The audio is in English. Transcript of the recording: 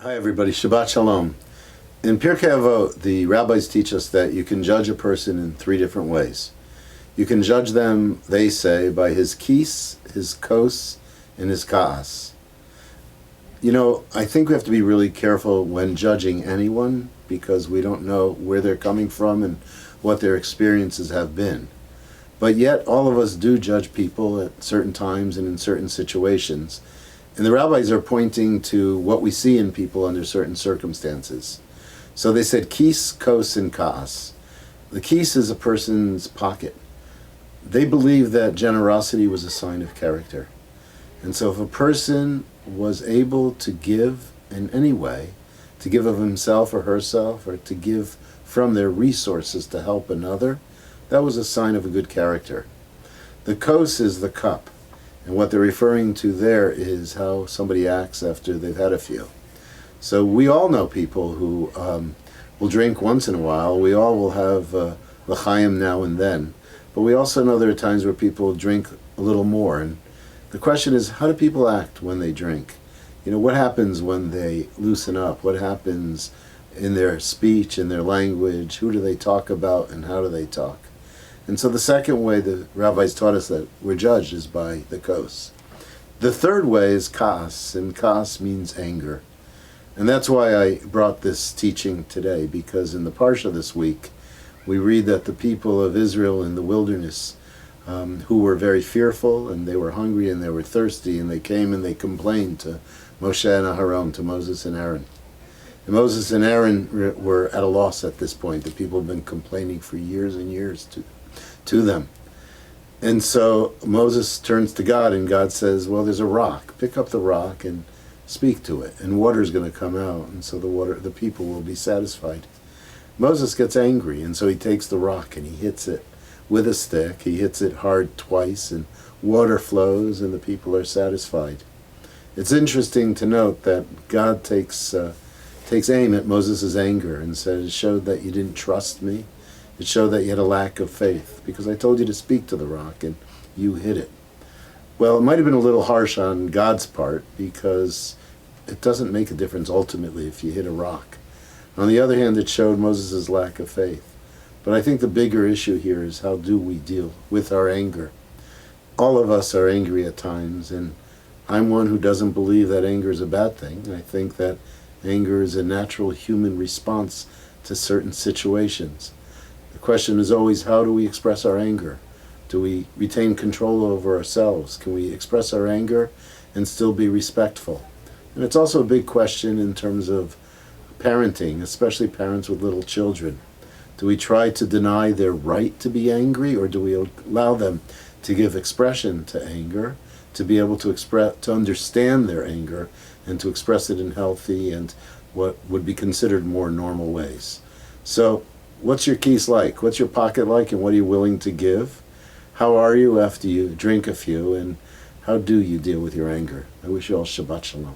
Hi everybody, Shabbat Shalom. In Pirkei Avot, the rabbis teach us that you can judge a person in three different ways. You can judge them, they say, by his kis, his kos, and his ka'as. You know, I think we have to be really careful when judging anyone because we don't know where they're coming from and what their experiences have been. But yet, all of us do judge people at certain times and in certain situations. And the rabbis are pointing to what we see in people under certain circumstances. So they said kis, kos, and ka'as. The kis is a person's pocket. They believe that generosity was a sign of character. And so if a person was able to give in any way, to give of himself or herself, or to give from their resources to help another, that was a sign of a good character. The kos is the cup. And what they're referring to there is how somebody acts after they've had a few. So we all know people who will drink once in a while. We all will have l'chaim now and then. But we also know there are times where people drink a little more. And the question is, how do people act when they drink? You know, what happens when they loosen up? What happens in their speech, in their language? Who do they talk about and how do they talk? And so the second way the rabbis taught us that we're judged is by the kos. The third way is kas, and kas means anger. And that's why I brought this teaching today, because in the Parashat this week, we read that the people of Israel in the wilderness, who were very fearful, and they were hungry, and they were thirsty, and they came and they complained to Moshe and Aharon, to Moses and Aaron. And Moses and Aaron were at a loss at this point. The people have been complaining for years and years to them. And so Moses turns to God, and God says, well, there's a rock. Pick up the rock and speak to it, and water's going to come out, and so the people will be satisfied. Moses gets angry, and so he takes the rock and he hits it with a stick. He hits it hard twice, and water flows, and the people are satisfied. It's interesting to note that God takes aim at Moses' anger and says, it showed that you didn't trust me. It showed that you had a lack of faith, because I told you to speak to the rock and you hit it. Well, it might have been a little harsh on God's part, because it doesn't make a difference ultimately if you hit a rock. On the other hand, it showed Moses' lack of faith. But I think the bigger issue here is, how do we deal with our anger? All of us are angry at times, and I'm one who doesn't believe that anger is a bad thing. I think that anger is a natural human response to certain situations. The question is always, how do we express our anger? Do we retain control over ourselves? Can we express our anger and still be respectful? And it's also a big question in terms of parenting, especially parents with little children. Do we try to deny their right to be angry, or do we allow them to give expression to anger, to be able to understand their anger and to express it in healthy and what would be considered more normal ways? So, what's your keys like? What's your pocket like, and what are you willing to give? How are you after you drink a few, and how do you deal with your anger? I wish you all Shabbat Shalom.